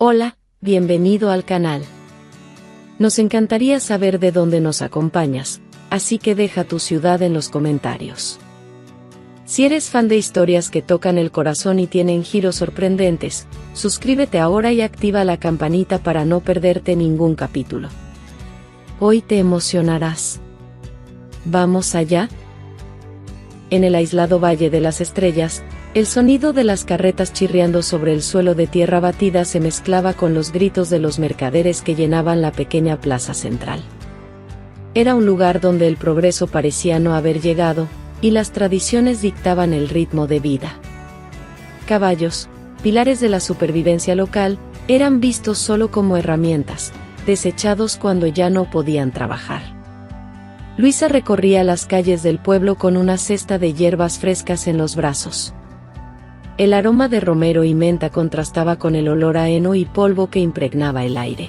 Hola, bienvenido al canal. Nos encantaría saber de dónde nos acompañas, así que deja tu ciudad en los comentarios. Si eres fan de historias que tocan el corazón y tienen giros sorprendentes, suscríbete ahora y activa la campanita para no perderte ningún capítulo. Hoy te emocionarás. ¿Vamos allá? En el aislado Valle de las Estrellas, el sonido de las carretas chirriando sobre el suelo de tierra batida se mezclaba con los gritos de los mercaderes que llenaban la pequeña plaza central. Era un lugar donde el progreso parecía no haber llegado, y las tradiciones dictaban el ritmo de vida. Caballos, pilares de la supervivencia local, eran vistos solo como herramientas, desechados cuando ya no podían trabajar. Luisa recorría las calles del pueblo con una cesta de hierbas frescas en los brazos. El aroma de romero y menta contrastaba con el olor a heno y polvo que impregnaba el aire.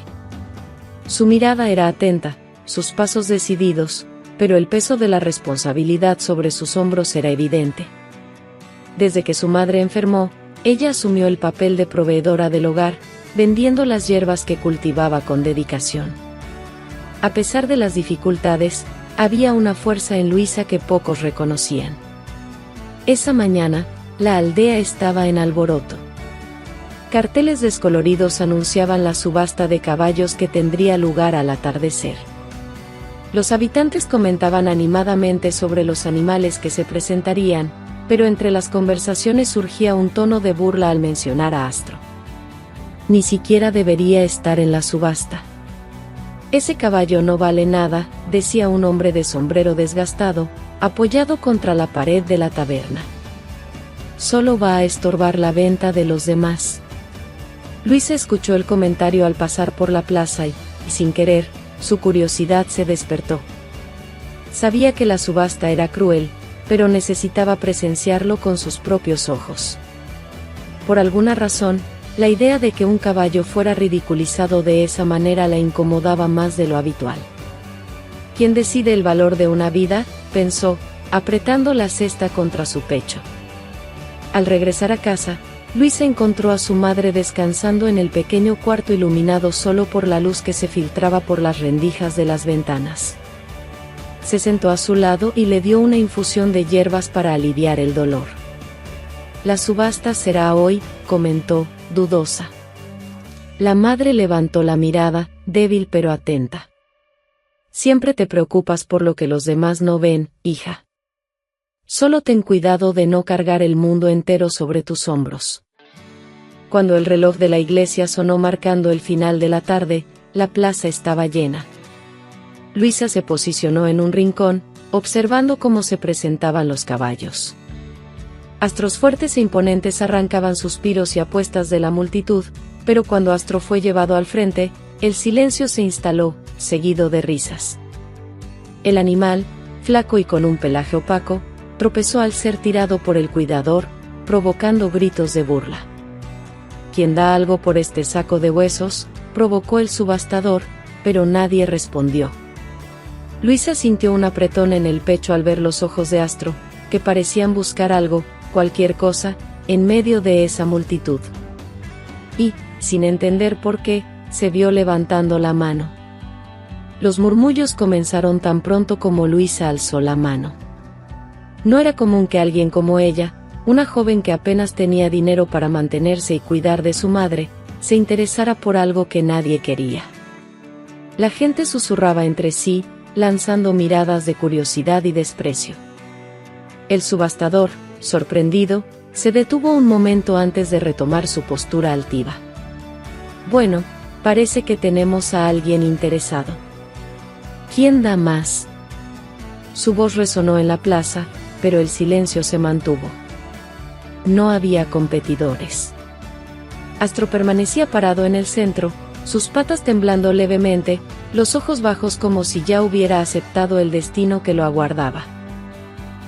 Su mirada era atenta, sus pasos decididos, pero el peso de la responsabilidad sobre sus hombros era evidente. Desde que su madre enfermó, ella asumió el papel de proveedora del hogar, vendiendo las hierbas que cultivaba con dedicación. A pesar de las dificultades, había una fuerza en Luisa que pocos reconocían. Esa mañana, la aldea estaba en alboroto. Carteles descoloridos anunciaban la subasta de caballos que tendría lugar al atardecer. Los habitantes comentaban animadamente sobre los animales que se presentarían, pero entre las conversaciones surgía un tono de burla al mencionar a Astro. Ni siquiera debería estar en la subasta. Ese caballo no vale nada, decía un hombre de sombrero desgastado, apoyado contra la pared de la taberna. Solo va a estorbar la venta de los demás. Luisa escuchó el comentario al pasar por la plaza y, sin querer, su curiosidad se despertó. Sabía que la subasta era cruel, pero necesitaba presenciarlo con sus propios ojos. Por alguna razón, la idea de que un caballo fuera ridiculizado de esa manera la incomodaba más de lo habitual. ¿Quién decide el valor de una vida?, pensó, apretando la cesta contra su pecho. Al regresar a casa, Luisa encontró a su madre descansando en el pequeño cuarto iluminado solo por la luz que se filtraba por las rendijas de las ventanas. Se sentó a su lado y le dio una infusión de hierbas para aliviar el dolor. La subasta será hoy, comentó, dudosa. La madre levantó la mirada, débil pero atenta. Siempre te preocupas por lo que los demás no ven, hija. Solo ten cuidado de no cargar el mundo entero sobre tus hombros. Cuando el reloj de la iglesia sonó marcando el final de la tarde, la plaza estaba llena. Luisa se posicionó en un rincón, observando cómo se presentaban los caballos. Astros fuertes e imponentes arrancaban suspiros y apuestas de la multitud, pero cuando Astro fue llevado al frente, el silencio se instaló, seguido de risas. El animal, flaco y con un pelaje opaco, tropezó al ser tirado por el cuidador, provocando gritos de burla. ¿Quién da algo por este saco de huesos?, provocó el subastador, pero nadie respondió. Luisa sintió un apretón en el pecho al ver los ojos de Astro, que parecían buscar algo, cualquier cosa, en medio de esa multitud. Y, sin entender por qué, se vio levantando la mano. Los murmullos comenzaron tan pronto como Luisa alzó la mano. No era común que alguien como ella, una joven que apenas tenía dinero para mantenerse y cuidar de su madre, se interesara por algo que nadie quería. La gente susurraba entre sí, lanzando miradas de curiosidad y desprecio. El subastador, sorprendido, se detuvo un momento antes de retomar su postura altiva. Bueno, parece que tenemos a alguien interesado. ¿Quién da más? Su voz resonó en la plaza, pero el silencio se mantuvo. No había competidores. Astro permanecía parado en el centro, sus patas temblando levemente, los ojos bajos como si ya hubiera aceptado el destino que lo aguardaba.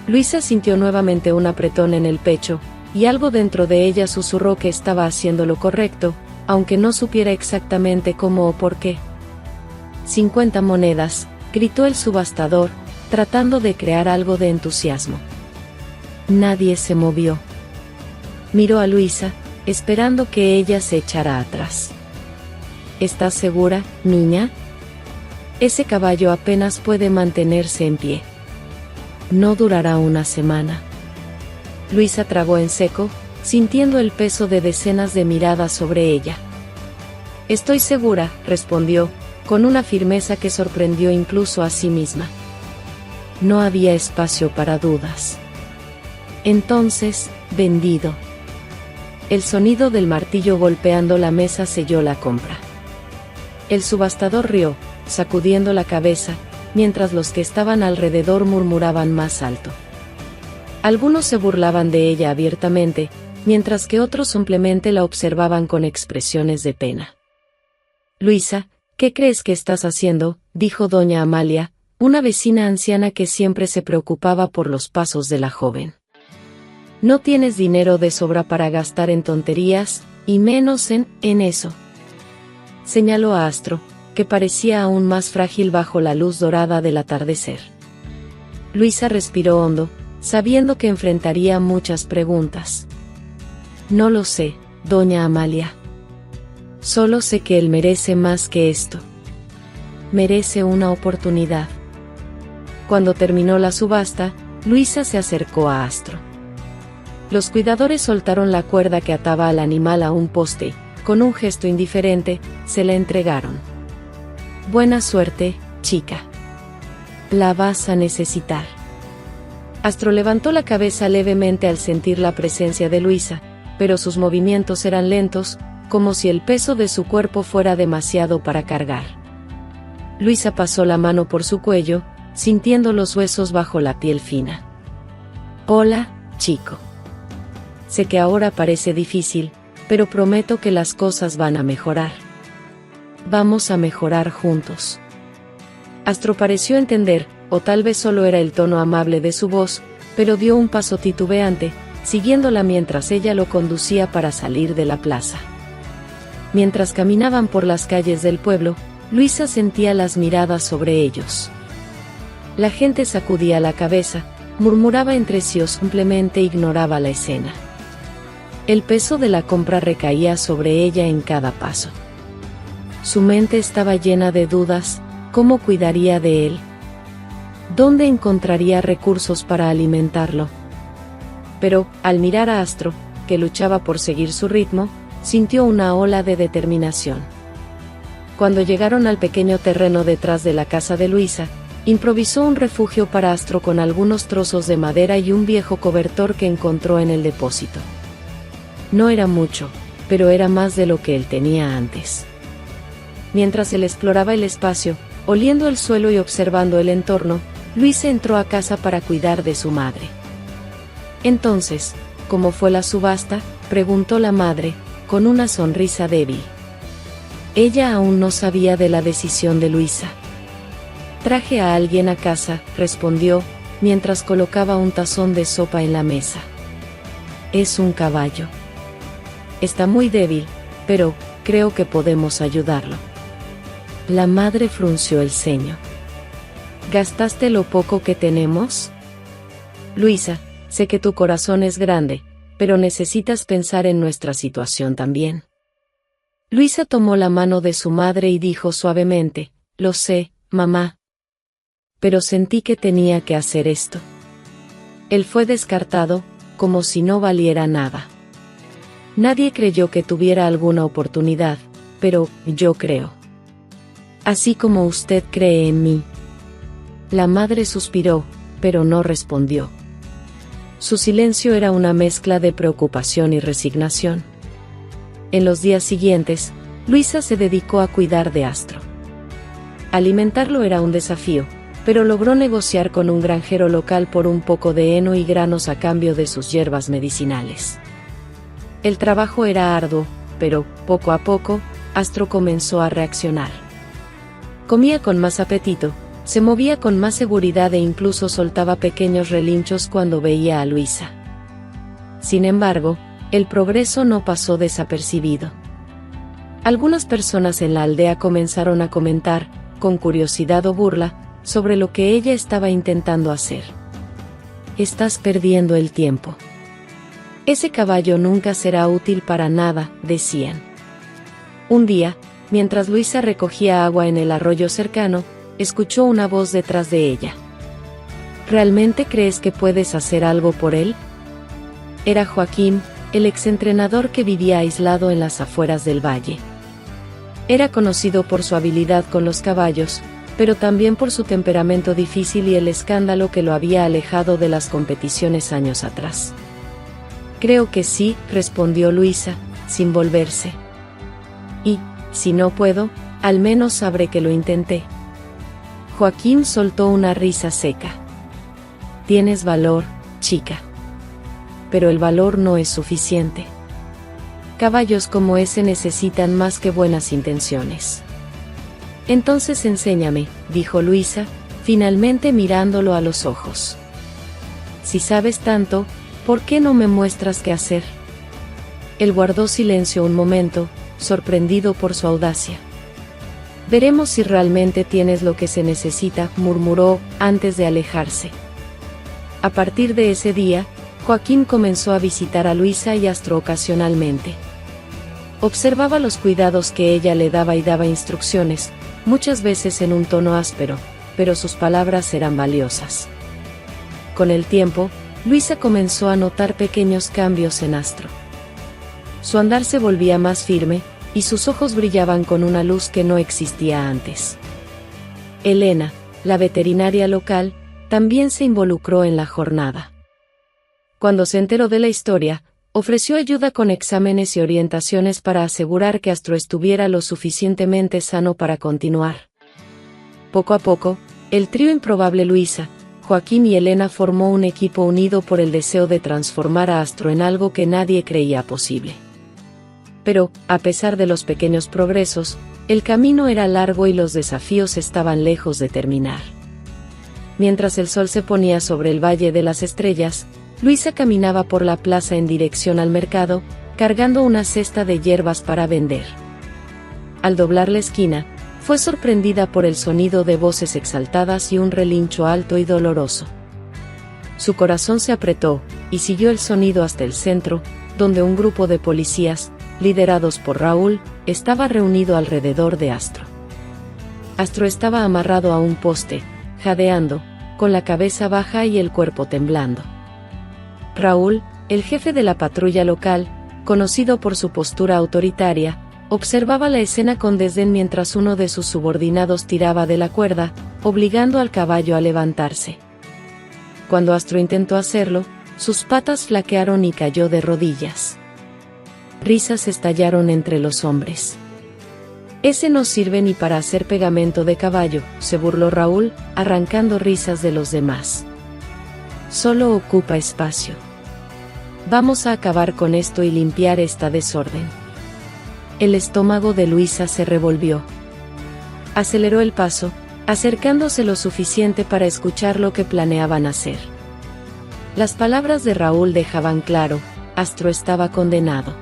Luisa sintió nuevamente un apretón en el pecho, y algo dentro de ella susurró que estaba haciendo lo correcto, aunque no supiera exactamente cómo o por qué. 50 monedas, gritó el subastador, tratando de crear algo de entusiasmo. Nadie se movió. Miró a Luisa, esperando que ella se echara atrás. ¿Estás segura, niña? Ese caballo apenas puede mantenerse en pie. No durará una semana. Luisa tragó en seco, sintiendo el peso de decenas de miradas sobre ella. Estoy segura, respondió, con una firmeza que sorprendió incluso a sí misma. No había espacio para dudas. Entonces, vendido. El sonido del martillo golpeando la mesa selló la compra. El subastador rió, sacudiendo la cabeza, mientras los que estaban alrededor murmuraban más alto. Algunos se burlaban de ella abiertamente, mientras que otros simplemente la observaban con expresiones de pena. Luisa, ¿qué crees que estás haciendo?, dijo doña Amalia, una vecina anciana que siempre se preocupaba por los pasos de la joven. No tienes dinero de sobra para gastar en tonterías, y menos en eso. Señaló a Astro, que parecía aún más frágil bajo la luz dorada del atardecer. Luisa respiró hondo, sabiendo que enfrentaría muchas preguntas. No lo sé, doña Amalia. Solo sé que él merece más que esto. Merece una oportunidad. Cuando terminó la subasta, Luisa se acercó a Astro. Los cuidadores soltaron la cuerda que ataba al animal a un poste, con un gesto indiferente, se la entregaron. Buena suerte, chica. La vas a necesitar. Astro levantó la cabeza levemente al sentir la presencia de Luisa, pero sus movimientos eran lentos, como si el peso de su cuerpo fuera demasiado para cargar. Luisa pasó la mano por su cuello, sintiendo los huesos bajo la piel fina. Hola, chico. Sé que ahora parece difícil, pero prometo que las cosas van a mejorar. Vamos a mejorar juntos. Astro pareció entender, o tal vez solo era el tono amable de su voz, pero dio un paso titubeante, siguiéndola mientras ella lo conducía para salir de la plaza. Mientras caminaban por las calles del pueblo, Luisa sentía las miradas sobre ellos. La gente sacudía la cabeza, murmuraba entre sí o simplemente ignoraba la escena. El peso de la compra recaía sobre ella en cada paso. Su mente estaba llena de dudas. ¿Cómo cuidaría de él? ¿Dónde encontraría recursos para alimentarlo? Pero, al mirar a Astro, que luchaba por seguir su ritmo, sintió una ola de determinación. Cuando llegaron al pequeño terreno detrás de la casa de Luisa, improvisó un refugio para Astro con algunos trozos de madera y un viejo cobertor que encontró en el depósito. No era mucho, pero era más de lo que él tenía antes. Mientras él exploraba el espacio, oliendo el suelo y observando el entorno, Luisa entró a casa para cuidar de su madre. Entonces, ¿cómo fue la subasta?, preguntó la madre, con una sonrisa débil. Ella aún no sabía de la decisión de Luisa. Traje a alguien a casa, respondió, mientras colocaba un tazón de sopa en la mesa. Es un caballo. Está muy débil, pero creo que podemos ayudarlo. La madre frunció el ceño. ¿Gastaste lo poco que tenemos? Luisa, sé que tu corazón es grande, pero necesitas pensar en nuestra situación también. Luisa tomó la mano de su madre y dijo suavemente, lo sé, mamá. Pero sentí que tenía que hacer esto. Él fue descartado, como si no valiera nada. Nadie creyó que tuviera alguna oportunidad, pero yo creo. Así como usted cree en mí. La madre suspiró, pero no respondió. Su silencio era una mezcla de preocupación y resignación. En los días siguientes, Luisa se dedicó a cuidar de Astro. Alimentarlo era un desafío, pero logró negociar con un granjero local por un poco de heno y granos a cambio de sus hierbas medicinales. El trabajo era arduo, pero, poco a poco, Astro comenzó a reaccionar. Comía con más apetito, se movía con más seguridad e incluso soltaba pequeños relinchos cuando veía a Luisa. Sin embargo, el progreso no pasó desapercibido. Algunas personas en la aldea comenzaron a comentar, con curiosidad o burla, sobre lo que ella estaba intentando hacer. Estás perdiendo el tiempo. Ese caballo nunca será útil para nada, decían. Un día, Mientras Luisa recogía agua en el arroyo cercano, escuchó una voz detrás de ella. ¿Realmente crees que puedes hacer algo por él? Era Joaquín, el exentrenador que vivía aislado en las afueras del valle. Era conocido por su habilidad con los caballos, pero también por su temperamento difícil y el escándalo que lo había alejado de las competiciones años atrás. Creo que sí, respondió Luisa, sin volverse. Y, si no puedo, al menos sabré que lo intenté. Joaquín soltó una risa seca. Tienes valor, chica. Pero el valor no es suficiente. Caballos como ese necesitan más que buenas intenciones. Entonces enséñame, dijo Luisa, finalmente mirándolo a los ojos. Si sabes tanto, ¿por qué no me muestras qué hacer? Él guardó silencio un momento, sorprendido por su audacia. Veremos si realmente tienes lo que se necesita, murmuró, antes de alejarse. A partir de ese día, Joaquín comenzó a visitar a Luisa y Astro ocasionalmente. Observaba los cuidados que ella le daba y daba instrucciones, muchas veces en un tono áspero, pero sus palabras eran valiosas. Con el tiempo, Luisa comenzó a notar pequeños cambios en Astro. Su andar se volvía más firme, y sus ojos brillaban con una luz que no existía antes. Elena, la veterinaria local, también se involucró en la jornada. Cuando se enteró de la historia, ofreció ayuda con exámenes y orientaciones para asegurar que Astro estuviera lo suficientemente sano para continuar. Poco a poco, el trío improbable Luisa, Joaquín y Elena formó un equipo unido por el deseo de transformar a Astro en algo que nadie creía posible. Pero, a pesar de los pequeños progresos, el camino era largo y los desafíos estaban lejos de terminar. Mientras el sol se ponía sobre el Valle de las Estrellas, Luisa caminaba por la plaza en dirección al mercado, cargando una cesta de hierbas para vender. Al doblar la esquina, fue sorprendida por el sonido de voces exaltadas y un relincho alto y doloroso. Su corazón se apretó, y siguió el sonido hasta el centro, donde un grupo de policías, liderados por Raúl, estaba reunido alrededor de Astro. Astro estaba amarrado a un poste, jadeando, con la cabeza baja y el cuerpo temblando. Raúl, el jefe de la patrulla local, conocido por su postura autoritaria, observaba la escena con desdén mientras uno de sus subordinados tiraba de la cuerda, obligando al caballo a levantarse. Cuando Astro intentó hacerlo, sus patas flaquearon y cayó de rodillas. Risas estallaron entre los hombres. Ese no sirve ni para hacer pegamento de caballo, se burló Raúl, arrancando risas de los demás. Solo ocupa espacio. Vamos a acabar con esto y limpiar esta desorden. El estómago de Luisa se revolvió. Aceleró el paso, acercándose lo suficiente para escuchar lo que planeaban hacer. Las palabras de Raúl dejaban claro, Astro estaba condenado.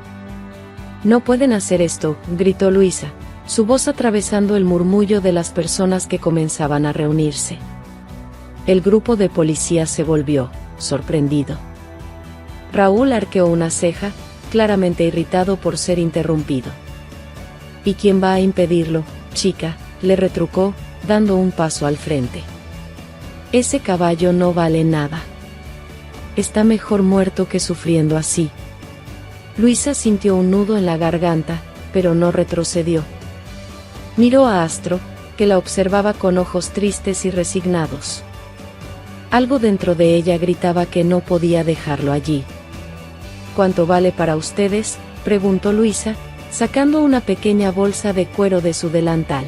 No pueden hacer esto, gritó Luisa, su voz atravesando el murmullo de las personas que comenzaban a reunirse. El grupo de policías se volvió, sorprendido. Raúl arqueó una ceja, claramente irritado por ser interrumpido. ¿Y quién va a impedirlo, chica?, le retrucó, dando un paso al frente. Ese caballo no vale nada. Está mejor muerto que sufriendo así. Luisa sintió un nudo en la garganta, pero no retrocedió. Miró a Astro, que la observaba con ojos tristes y resignados. Algo dentro de ella gritaba que no podía dejarlo allí. ¿Cuánto vale para ustedes?, preguntó Luisa, sacando una pequeña bolsa de cuero de su delantal.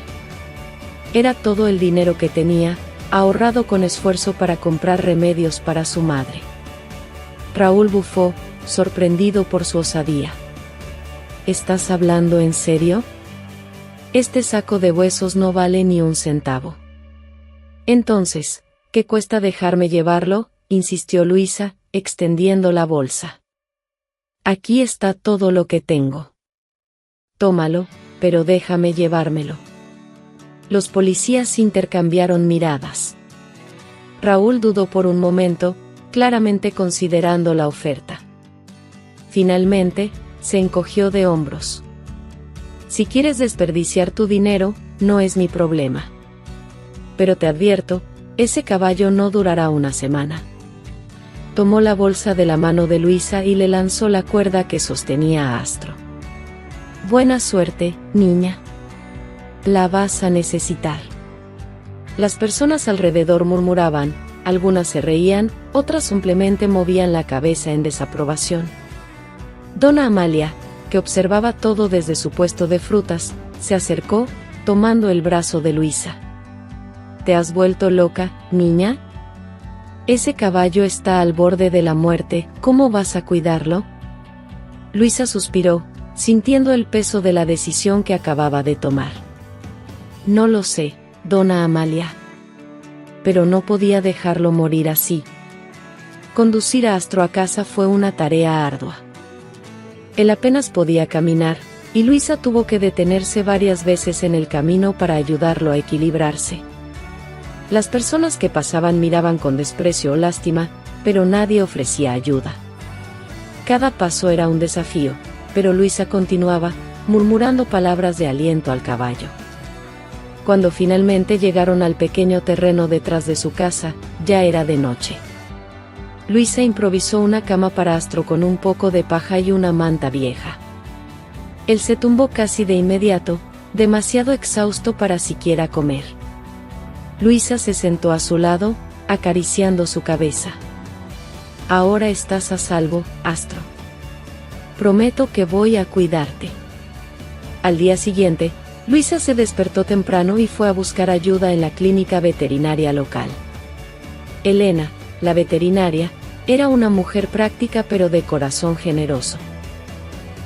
Era todo el dinero que tenía, ahorrado con esfuerzo para comprar remedios para su madre. Raúl bufó, sorprendido por su osadía. ¿Estás hablando en serio? Este saco de huesos no vale ni un centavo. Entonces, ¿qué cuesta dejarme llevarlo?, insistió Luisa, extendiendo la bolsa. Aquí está todo lo que tengo. Tómalo, pero déjame llevármelo. Los policías intercambiaron miradas. Raúl dudó por un momento, claramente considerando la oferta. Finalmente, se encogió de hombros. Si quieres desperdiciar tu dinero, no es mi problema. Pero te advierto, ese caballo no durará una semana. Tomó la bolsa de la mano de Luisa y le lanzó la cuerda que sostenía a Astro. Buena suerte, niña. La vas a necesitar. Las personas alrededor murmuraban, algunas se reían, otras simplemente movían la cabeza en desaprobación. Dona Amalia, que observaba todo desde su puesto de frutas, se acercó, tomando el brazo de Luisa. ¿Te has vuelto loca, niña? Ese caballo está al borde de la muerte, ¿cómo vas a cuidarlo? Luisa suspiró, sintiendo el peso de la decisión que acababa de tomar. No lo sé, Dona Amalia. Pero no podía dejarlo morir así. Conducir a Astro a casa fue una tarea ardua. Él apenas podía caminar, y Luisa tuvo que detenerse varias veces en el camino para ayudarlo a equilibrarse. Las personas que pasaban miraban con desprecio o lástima, pero nadie ofrecía ayuda. Cada paso era un desafío, pero Luisa continuaba, murmurando palabras de aliento al caballo. Cuando finalmente llegaron al pequeño terreno detrás de su casa, ya era de noche. Luisa improvisó una cama para Astro con un poco de paja y una manta vieja. Él se tumbó casi de inmediato, demasiado exhausto para siquiera comer. Luisa se sentó a su lado, acariciando su cabeza. Ahora estás a salvo, Astro. Prometo que voy a cuidarte. Al día siguiente, Luisa se despertó temprano y fue a buscar ayuda en la clínica veterinaria local. Elena, la veterinaria, era una mujer práctica pero de corazón generoso.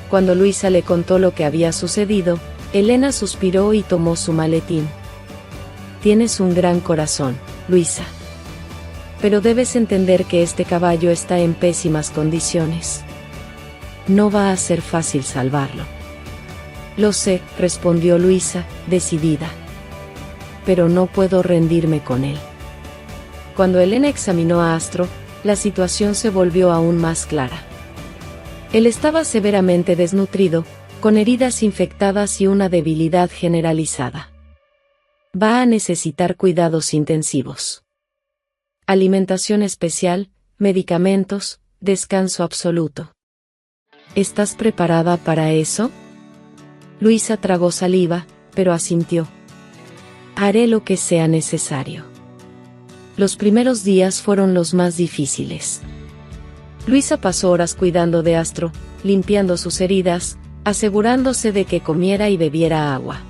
Cuando Luisa le contó lo que había sucedido, Elena suspiró y tomó su maletín. Tienes un gran corazón, Luisa. Pero debes entender que este caballo está en pésimas condiciones. No va a ser fácil salvarlo. Lo sé, respondió Luisa, decidida. Pero no puedo rendirme con él. Cuando Elena examinó a Astro, la situación se volvió aún más clara. Él estaba severamente desnutrido, con heridas infectadas y una debilidad generalizada. Va a necesitar cuidados intensivos. Alimentación especial, medicamentos, descanso absoluto. ¿Estás preparada para eso? Luisa tragó saliva, pero asintió. Haré lo que sea necesario. Los primeros días fueron los más difíciles. Luisa pasó horas cuidando de Astro, limpiando sus heridas, asegurándose de que comiera y bebiera agua.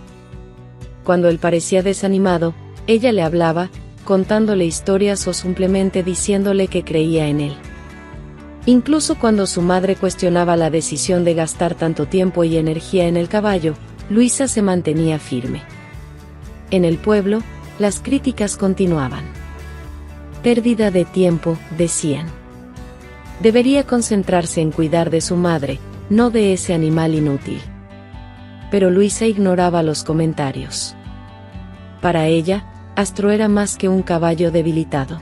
Cuando él parecía desanimado, ella le hablaba, contándole historias o simplemente diciéndole que creía en él. Incluso cuando su madre cuestionaba la decisión de gastar tanto tiempo y energía en el caballo, Luisa se mantenía firme. En el pueblo, las críticas continuaban. Pérdida de tiempo, decían. Debería concentrarse en cuidar de su madre, no de ese animal inútil. Pero Luisa ignoraba los comentarios. Para ella, Astro era más que un caballo debilitado.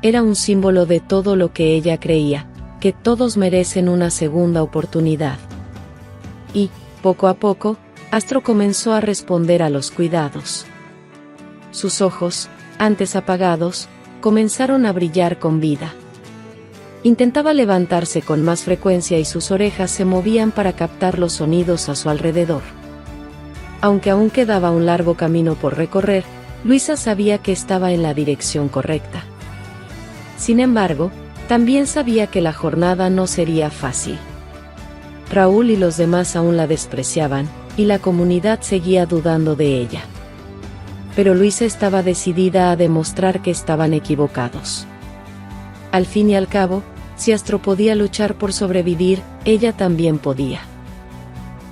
Era un símbolo de todo lo que ella creía, que todos merecen una segunda oportunidad. Y, poco a poco, Astro comenzó a responder a los cuidados. Sus ojos, antes apagados, comenzaron a brillar con vida. Intentaba levantarse con más frecuencia y sus orejas se movían para captar los sonidos a su alrededor. Aunque aún quedaba un largo camino por recorrer, Luisa sabía que estaba en la dirección correcta. Sin embargo, también sabía que la jornada no sería fácil. Raúl y los demás aún la despreciaban, y la comunidad seguía dudando de ella. Pero Luisa estaba decidida a demostrar que estaban equivocados. Al fin y al cabo, si Astro podía luchar por sobrevivir, ella también podía.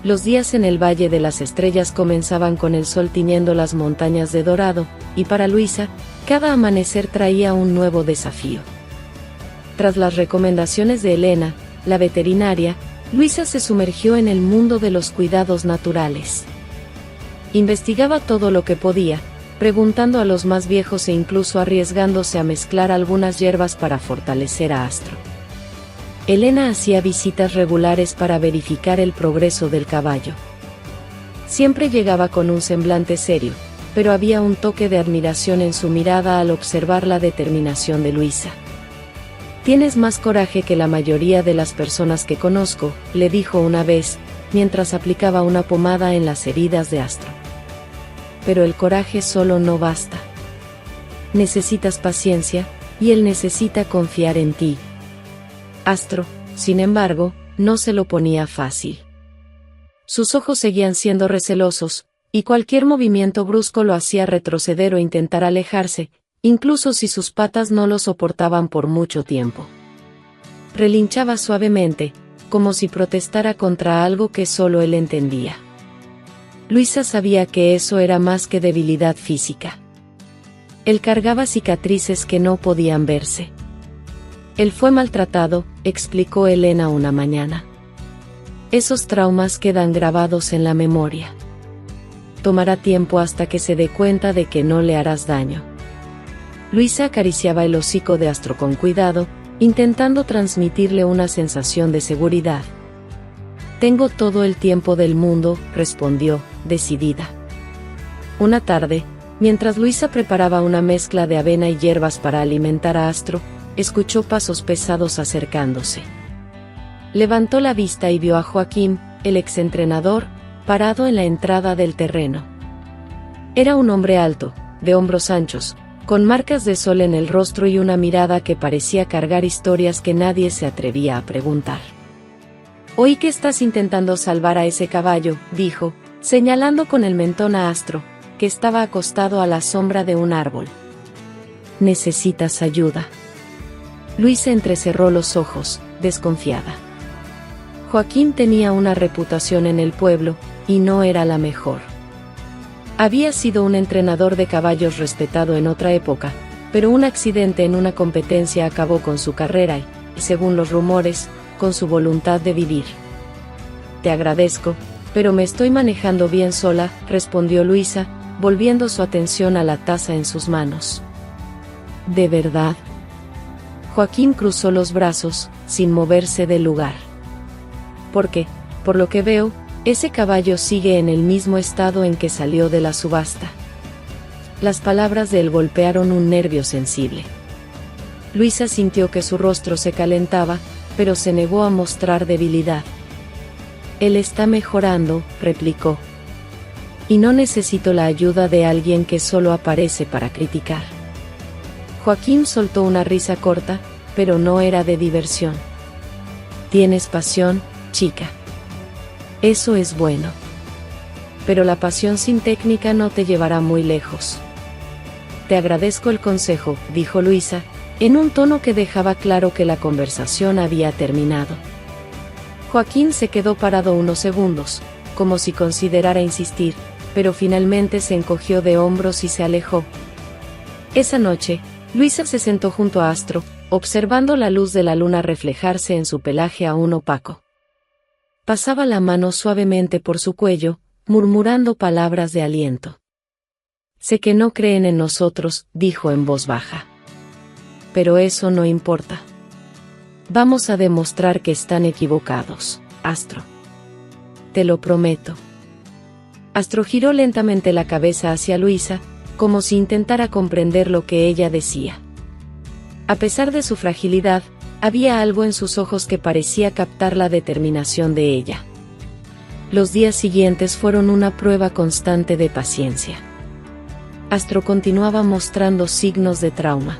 Los días en el Valle de las Estrellas comenzaban con el sol tiñendo las montañas de dorado, y para Luisa, cada amanecer traía un nuevo desafío. Tras las recomendaciones de Elena, la veterinaria, Luisa se sumergió en el mundo de los cuidados naturales. Investigaba todo lo que podía, preguntando a los más viejos e incluso arriesgándose a mezclar algunas hierbas para fortalecer a Astro. Elena hacía visitas regulares para verificar el progreso del caballo. Siempre llegaba con un semblante serio, pero había un toque de admiración en su mirada al observar la determinación de Luisa. «Tienes más coraje que la mayoría de las personas que conozco», le dijo una vez, mientras aplicaba una pomada en las heridas de Astro. «Pero el coraje solo no basta. Necesitas paciencia, y él necesita confiar en ti». Astro, sin embargo, no se lo ponía fácil. Sus ojos seguían siendo recelosos, y cualquier movimiento brusco lo hacía retroceder o intentar alejarse, incluso si sus patas no lo soportaban por mucho tiempo. Relinchaba suavemente, como si protestara contra algo que solo él entendía. Luisa sabía que eso era más que debilidad física. Él cargaba cicatrices que no podían verse. Él fue maltratado, explicó Elena una mañana. Esos traumas quedan grabados en la memoria. Tomará tiempo hasta que se dé cuenta de que no le harás daño. Luisa acariciaba el hocico de Astro con cuidado, intentando transmitirle una sensación de seguridad. «Tengo todo el tiempo del mundo», respondió, decidida. Una tarde, mientras Luisa preparaba una mezcla de avena y hierbas para alimentar a Astro, escuchó pasos pesados acercándose. Levantó la vista y vio a Joaquín, el exentrenador, parado en la entrada del terreno. Era un hombre alto, de hombros anchos, con marcas de sol en el rostro y una mirada que parecía cargar historias que nadie se atrevía a preguntar. «Oí que estás intentando salvar a ese caballo», dijo, señalando con el mentón a Astro, que estaba acostado a la sombra de un árbol. «¿Necesitas ayuda?». Luisa entrecerró los ojos, desconfiada. Joaquín tenía una reputación en el pueblo, y no era la mejor. Había sido un entrenador de caballos respetado en otra época, pero un accidente en una competencia acabó con su carrera y, según los rumores, con su voluntad de vivir. «Te agradezco, pero me estoy manejando bien sola», respondió Luisa, volviendo su atención a la taza en sus manos. «¿De verdad?». Joaquín cruzó los brazos, sin moverse del lugar. «Porque, por lo que veo, ese caballo sigue en el mismo estado en que salió de la subasta». Las palabras de él golpearon un nervio sensible. Luisa sintió que su rostro se calentaba, pero se negó a mostrar debilidad. «Él está mejorando», replicó. «Y no necesito la ayuda de alguien que solo aparece para criticar». Joaquín soltó una risa corta, pero no era de diversión. «Tienes pasión, chica. Eso es bueno. Pero la pasión sin técnica no te llevará muy lejos». «Te agradezco el consejo», dijo Luisa, en un tono que dejaba claro que la conversación había terminado. Joaquín se quedó parado unos segundos, como si considerara insistir, pero finalmente se encogió de hombros y se alejó. Esa noche, Luisa se sentó junto a Astro, observando la luz de la luna reflejarse en su pelaje aún opaco. Pasaba la mano suavemente por su cuello, murmurando palabras de aliento. «Sé que no creen en nosotros», dijo en voz baja. «Pero eso no importa. Vamos a demostrar que están equivocados, Astro. Te lo prometo». Astro giró lentamente la cabeza hacia Luisa, como si intentara comprender lo que ella decía. A pesar de su fragilidad, había algo en sus ojos que parecía captar la determinación de ella. Los días siguientes fueron una prueba constante de paciencia. Astro continuaba mostrando signos de trauma.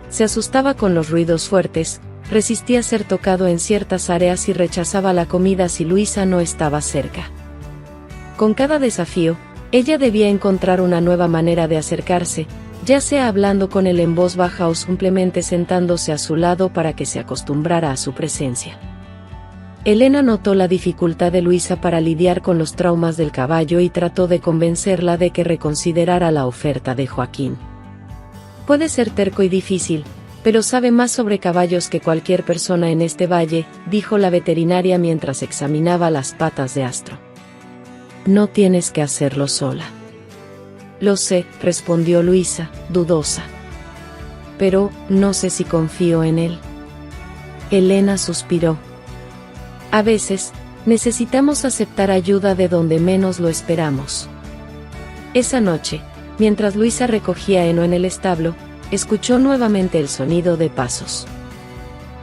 Se asustaba con los ruidos fuertes, resistía ser tocado en ciertas áreas y rechazaba la comida si Luisa no estaba cerca. Con cada desafío, ella debía encontrar una nueva manera de acercarse, ya sea hablando con él en voz baja o simplemente sentándose a su lado para que se acostumbrara a su presencia. Elena notó la dificultad de Luisa para lidiar con los traumas del caballo y trató de convencerla de que reconsiderara la oferta de Joaquín. «Puede ser terco y difícil, pero sabe más sobre caballos que cualquier persona en este valle», dijo la veterinaria mientras examinaba las patas de Astro. «No tienes que hacerlo sola». «Lo sé», respondió Luisa, dudosa. «Pero, no sé si confío en él». Elena suspiró. «A veces, Necesitamos aceptar ayuda de donde menos lo esperamos. Esa noche, mientras Luisa recogía heno en el establo, escuchó nuevamente el sonido de pasos.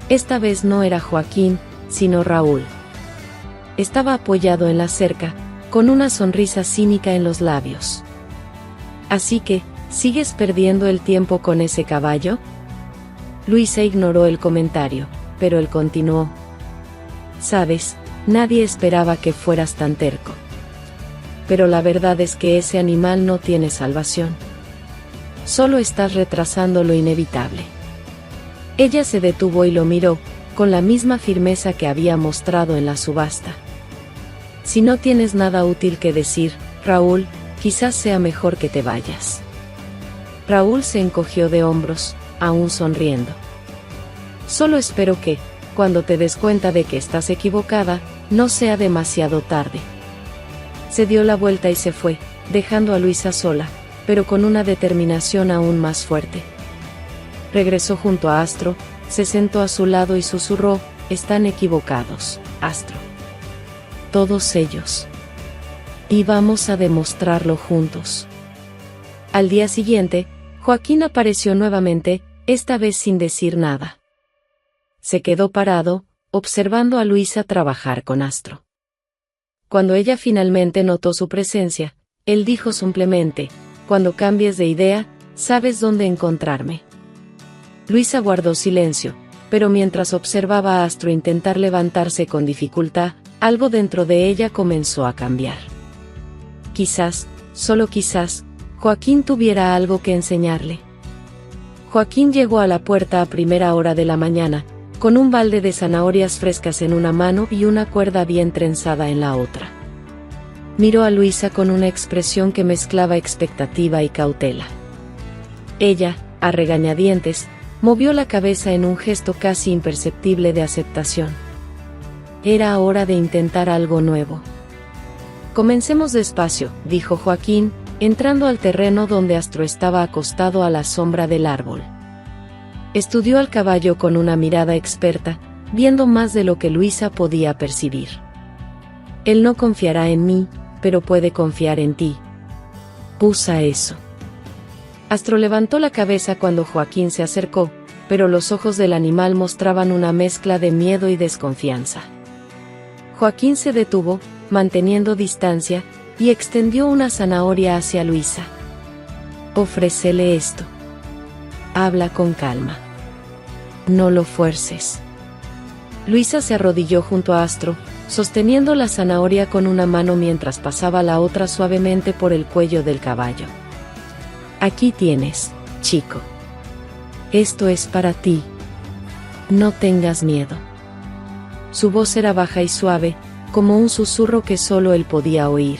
Esta vez no era Joaquín, sino Raúl. Estaba apoyado en la cerca, con una sonrisa cínica en los labios. «Así que, ¿sigues perdiendo el tiempo con ese caballo?». Luisa ignoró el comentario, pero él continuó. «Sabes, nadie esperaba que fueras tan terco. Pero la verdad es que ese animal no tiene salvación. Solo estás retrasando lo inevitable». Ella se detuvo y lo miró, con la misma firmeza que había mostrado en la subasta. «Si no tienes nada útil que decir, Raúl, quizás sea mejor que te vayas». Raúl se encogió de hombros, aún sonriendo. «Solo espero que, cuando te des cuenta de que estás equivocada, no sea demasiado tarde». Se dio la vuelta y se fue, dejando a Luisa sola, pero con una determinación aún más fuerte. Regresó junto a Astro, se sentó a su lado y susurró: «Están equivocados, Astro. Todos ellos. Y vamos a demostrarlo juntos». Al día siguiente, Joaquín apareció nuevamente, esta vez sin decir nada. Se quedó parado, observando a Luisa trabajar con Astro. Cuando ella finalmente notó su presencia, él dijo simplemente: «Cuando cambies de idea, sabes dónde encontrarme». Luisa guardó silencio, pero mientras observaba a Astro intentar levantarse con dificultad, algo dentro de ella comenzó a cambiar. Quizás, solo quizás, Joaquín tuviera algo que enseñarle. Joaquín llegó a la puerta a primera hora de la mañana, con un balde de zanahorias frescas en una mano y una cuerda bien trenzada en la otra. Miró a Luisa con una expresión que mezclaba expectativa y cautela. Ella, a regañadientes, movió la cabeza en un gesto casi imperceptible de aceptación. Era hora de intentar algo nuevo. «Comencemos despacio», dijo Joaquín, entrando al terreno donde Astro estaba acostado a la sombra del árbol. Estudió al caballo con una mirada experta, viendo más de lo que Luisa podía percibir. «Él no confiará en mí, pero puede confiar en ti. Usa eso». Astro levantó la cabeza cuando Joaquín se acercó, pero los ojos del animal mostraban una mezcla de miedo y desconfianza. Joaquín se detuvo, manteniendo distancia, y extendió una zanahoria hacia Luisa. «Ofrécele esto. Habla con calma. No lo fuerces». Luisa se arrodilló junto a Astro, sosteniendo la zanahoria con una mano mientras pasaba la otra suavemente por el cuello del caballo. «Aquí tienes, chico. Esto es para ti. No tengas miedo». Su voz era baja y suave, como un susurro que solo él podía oír.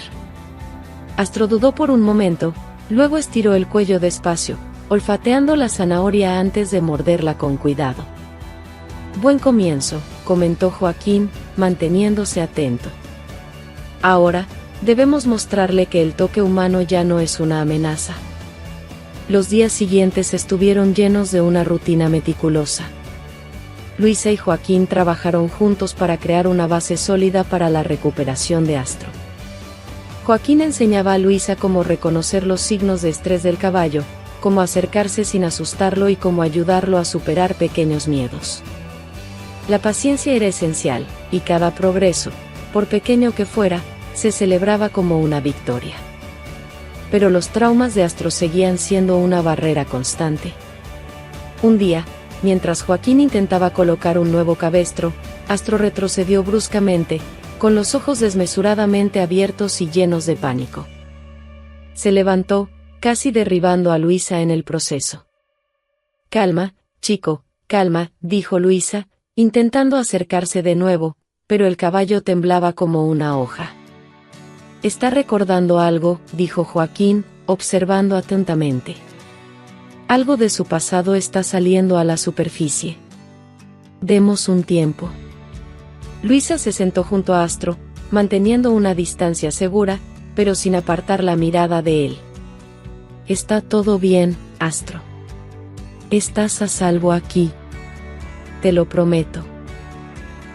Astro dudó por un momento, luego estiró el cuello despacio, olfateando la zanahoria antes de morderla con cuidado. «Buen comienzo», comentó Joaquín, manteniéndose atento. «Ahora, debemos mostrarle que el toque humano ya no es una amenaza». Los días siguientes estuvieron llenos de una rutina meticulosa. Luisa y Joaquín trabajaron juntos para crear una base sólida para la recuperación de Astro. Joaquín enseñaba a Luisa cómo reconocer los signos de estrés del caballo, cómo acercarse sin asustarlo y cómo ayudarlo a superar pequeños miedos. La paciencia era esencial, y cada progreso, por pequeño que fuera, se celebraba como una victoria. Pero los traumas de Astro seguían siendo una barrera constante. Un día, mientras Joaquín intentaba colocar un nuevo cabestro, Astro retrocedió bruscamente, con los ojos desmesuradamente abiertos y llenos de pánico. Se levantó, casi derribando a Luisa en el proceso. «Calma, chico, calma», dijo Luisa, intentando acercarse de nuevo, pero el caballo temblaba como una hoja. «Está recordando algo», dijo Joaquín, observando atentamente. «Algo de su pasado está saliendo a la superficie. Demos un tiempo». Luisa se sentó junto a Astro, manteniendo una distancia segura, pero sin apartar la mirada de él. «Está todo bien, Astro. Estás a salvo aquí. Te lo prometo».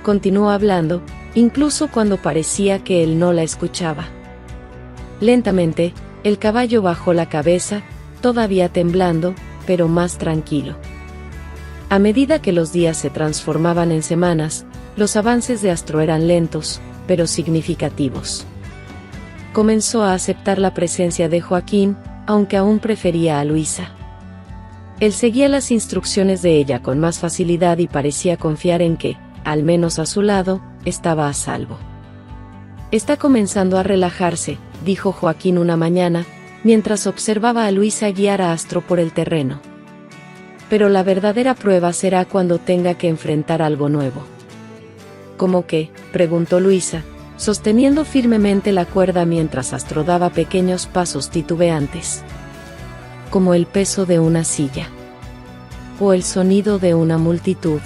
Continuó hablando, incluso cuando parecía que él no la escuchaba. Lentamente, el caballo bajó la cabeza, todavía temblando, pero más tranquilo. A medida que los días se transformaban en semanas, los avances de Astro eran lentos, pero significativos. Comenzó a aceptar la presencia de Joaquín, aunque aún prefería a Luisa. Él seguía las instrucciones de ella con más facilidad y parecía confiar en que, al menos a su lado, estaba a salvo. «Está comenzando a relajarse», dijo Joaquín una mañana, mientras observaba a Luisa guiar a Astro por el terreno. «Pero la verdadera prueba será cuando tenga que enfrentar algo nuevo». «¿Cómo qué?», preguntó Luisa, sosteniendo firmemente la cuerda mientras Astro daba pequeños pasos titubeantes. «Como el peso de una silla. O el sonido de una multitud.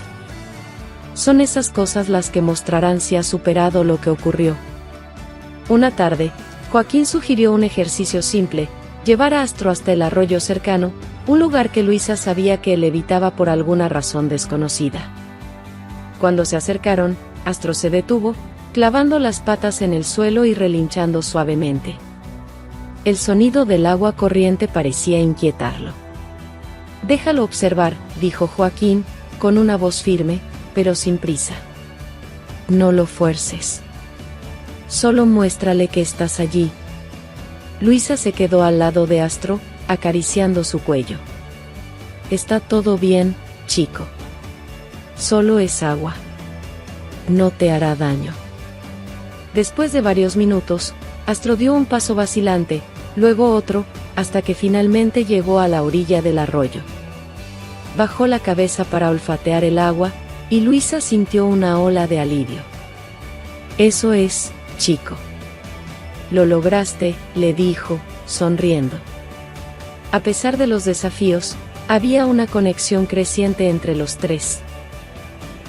Son esas cosas las que mostrarán si ha superado lo que ocurrió». Una tarde, Joaquín sugirió un ejercicio simple: llevar a Astro hasta el arroyo cercano, un lugar que Luisa sabía que él evitaba por alguna razón desconocida. Cuando se acercaron, Astro se detuvo, clavando las patas en el suelo y relinchando suavemente. El sonido del agua corriente parecía inquietarlo. «Déjalo observar», dijo Joaquín, con una voz firme, pero sin prisa. «No lo fuerces. Solo muéstrale que estás allí». Luisa se quedó al lado de Astro, acariciando su cuello. «Está todo bien, chico. Solo es agua. No te hará daño». Después de varios minutos, Astro dio un paso vacilante, luego otro, hasta que finalmente llegó a la orilla del arroyo. Bajó la cabeza para olfatear el agua, y Luisa sintió una ola de alivio. «Eso es, chico. Lo lograste», le dijo, sonriendo. A pesar de los desafíos, había una conexión creciente entre los tres.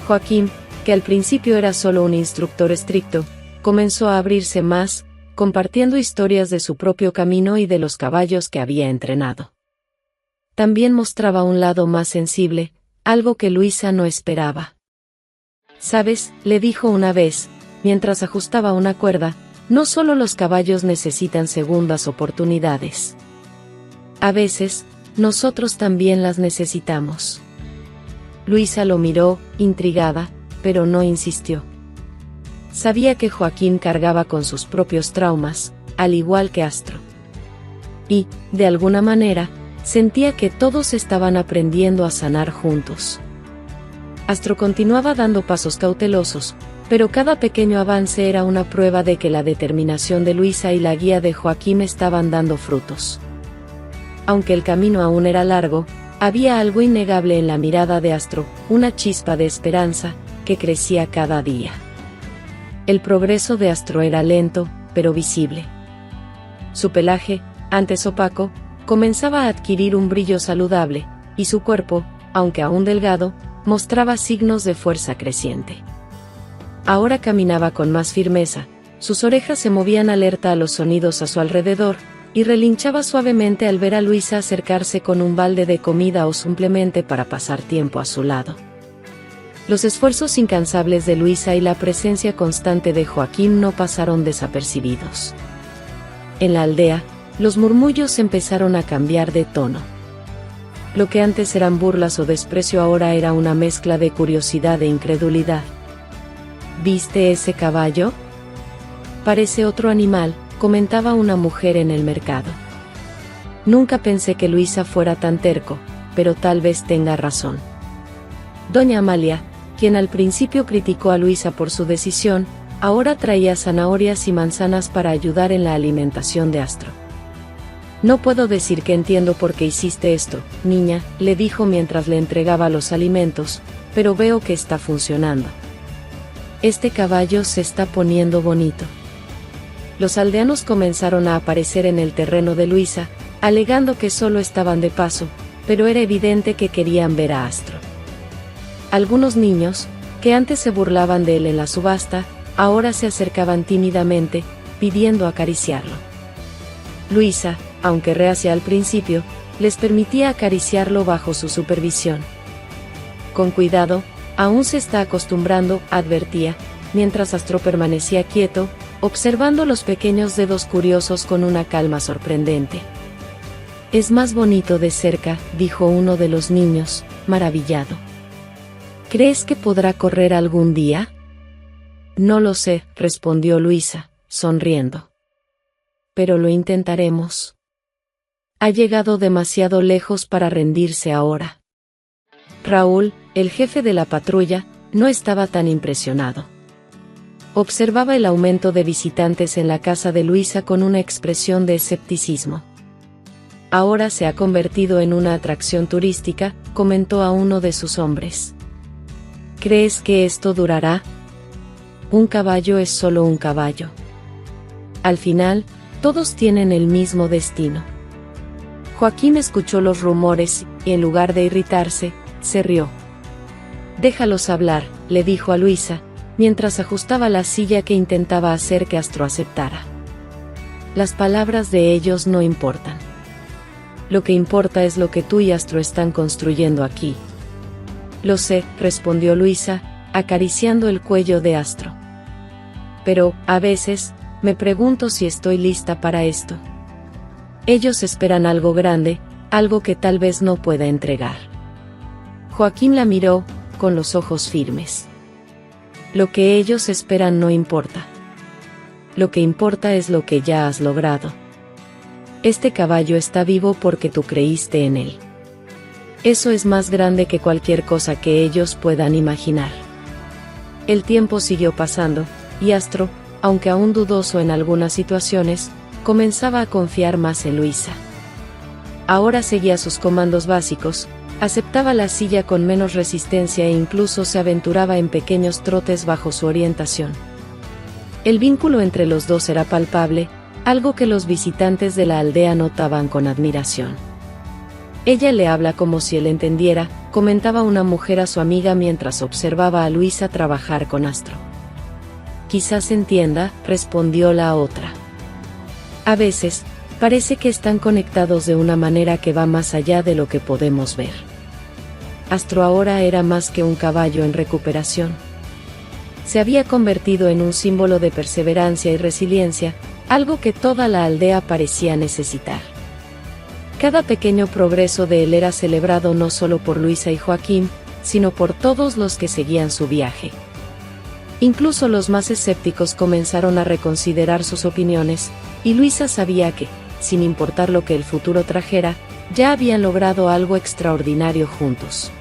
Joaquín, que al principio era solo un instructor estricto, comenzó a abrirse más, compartiendo historias de su propio camino y de los caballos que había entrenado. También mostraba un lado más sensible, algo que Luisa no esperaba. «¿Sabes?», le dijo una vez, mientras ajustaba una cuerda, «no solo los caballos necesitan segundas oportunidades. A veces, nosotros también las necesitamos». Luisa lo miró, intrigada, pero no insistió. Sabía que Joaquín cargaba con sus propios traumas, al igual que Astro. Y, de alguna manera, sentía que todos estaban aprendiendo a sanar juntos. Astro continuaba dando pasos cautelosos, pero cada pequeño avance era una prueba de que la determinación de Luisa y la guía de Joaquín estaban dando frutos. Aunque el camino aún era largo, había algo innegable en la mirada de Astro, una chispa de esperanza, que crecía cada día. El progreso de Astro era lento, pero visible. Su pelaje, antes opaco, comenzaba a adquirir un brillo saludable, y su cuerpo, aunque aún delgado, mostraba signos de fuerza creciente. Ahora caminaba con más firmeza, sus orejas se movían alerta a los sonidos a su alrededor, y relinchaba suavemente al ver a Luisa acercarse con un balde de comida o simplemente para pasar tiempo a su lado. Los esfuerzos incansables de Luisa y la presencia constante de Joaquín no pasaron desapercibidos. En la aldea, los murmullos empezaron a cambiar de tono. Lo que antes eran burlas o desprecio ahora era una mezcla de curiosidad e incredulidad. ¿Viste ese caballo? Parece otro animal, comentaba una mujer en el mercado. Nunca pensé que Luisa fuera tan terco, pero tal vez tenga razón. Doña Amalia, quien al principio criticó a Luisa por su decisión, ahora traía zanahorias y manzanas para ayudar en la alimentación de Astro. «No puedo decir que entiendo por qué hiciste esto, niña», le dijo mientras le entregaba los alimentos, «pero veo que está funcionando. Este caballo se está poniendo bonito». Los aldeanos comenzaron a aparecer en el terreno de Luisa, alegando que solo estaban de paso, pero era evidente que querían ver a Astro. Algunos niños, que antes se burlaban de él en la subasta, ahora se acercaban tímidamente, pidiendo acariciarlo. Luisa, aunque reacia al principio, les permitía acariciarlo bajo su supervisión. «Con cuidado, aún se está acostumbrando», advertía, mientras Astro permanecía quieto, observando los pequeños dedos curiosos con una calma sorprendente. «Es más bonito de cerca», dijo uno de los niños, maravillado. «¿Crees que podrá correr algún día?» «No lo sé», respondió Luisa, sonriendo. «Pero lo intentaremos. Ha llegado demasiado lejos para rendirse ahora». Raúl, el jefe de la patrulla, no estaba tan impresionado. Observaba el aumento de visitantes en la casa de Luisa con una expresión de escepticismo. «Ahora se ha convertido en una atracción turística», comentó a uno de sus hombres. «¿Crees que esto durará? Un caballo es solo un caballo. Al final, todos tienen el mismo destino». Joaquín escuchó los rumores y, en lugar de irritarse, se rió. «Déjalos hablar», le dijo a Luisa, mientras ajustaba la silla que intentaba hacer que Astro aceptara. «Las palabras de ellos no importan. Lo que importa es lo que tú y Astro están construyendo aquí». «Lo sé», respondió Luisa, acariciando el cuello de Astro. «Pero, a veces, me pregunto si estoy lista para esto. Ellos esperan algo grande, algo que tal vez no pueda entregar». Joaquín la miró, con los ojos firmes. «Lo que ellos esperan no importa. Lo que importa es lo que ya has logrado. Este caballo está vivo porque tú creíste en él. Eso es más grande que cualquier cosa que ellos puedan imaginar». El tiempo siguió pasando, y Astro, aunque aún dudoso en algunas situaciones, comenzaba a confiar más en Luisa. Ahora seguía sus comandos básicos, aceptaba la silla con menos resistencia e incluso se aventuraba en pequeños trotes bajo su orientación. El vínculo entre los dos era palpable, algo que los visitantes de la aldea notaban con admiración. «Ella le habla como si él entendiera», comentaba una mujer a su amiga mientras observaba a Luisa trabajar con Astro. «Quizás entienda», respondió la otra. «A veces, parece que están conectados de una manera que va más allá de lo que podemos ver». Astro ahora era más que un caballo en recuperación. Se había convertido en un símbolo de perseverancia y resiliencia, algo que toda la aldea parecía necesitar. Cada pequeño progreso de él era celebrado no solo por Luisa y Joaquín, sino por todos los que seguían su viaje. Incluso los más escépticos comenzaron a reconsiderar sus opiniones, y Luisa sabía que, sin importar lo que el futuro trajera, ya habían logrado algo extraordinario juntos.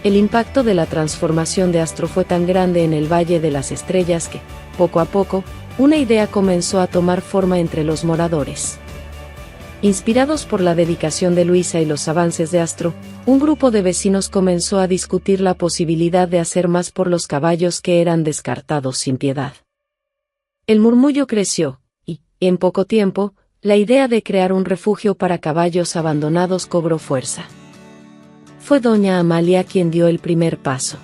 El impacto de la transformación de Astro fue tan grande en el Valle de las Estrellas que, poco a poco, una idea comenzó a tomar forma entre los moradores. Inspirados por la dedicación de Luisa y los avances de Astro, un grupo de vecinos comenzó a discutir la posibilidad de hacer más por los caballos que eran descartados sin piedad. El murmullo creció, y, en poco tiempo, la idea de crear un refugio para caballos abandonados cobró fuerza. Fue doña Amalia quien dio el primer paso.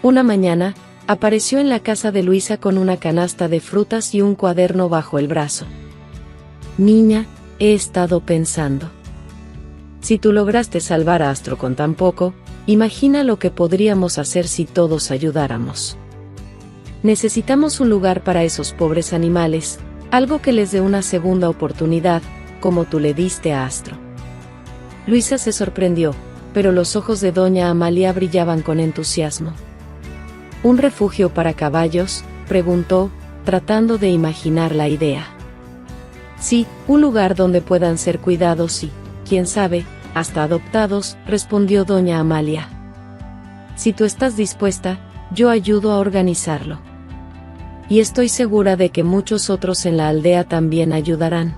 Una mañana, apareció en la casa de Luisa con una canasta de frutas y un cuaderno bajo el brazo. «Niña, he estado pensando. Si tú lograste salvar a Astro con tan poco, imagina lo que podríamos hacer si todos ayudáramos. Necesitamos un lugar para esos pobres animales, algo que les dé una segunda oportunidad, como tú le diste a Astro». Luisa se sorprendió, pero los ojos de doña Amalia brillaban con entusiasmo. «¿Un refugio para caballos?», preguntó, tratando de imaginar la idea. «Sí, un lugar donde puedan ser cuidados y, quién sabe, hasta adoptados», respondió doña Amalia. «Si tú estás dispuesta, yo ayudo a organizarlo. Y estoy segura de que muchos otros en la aldea también ayudarán».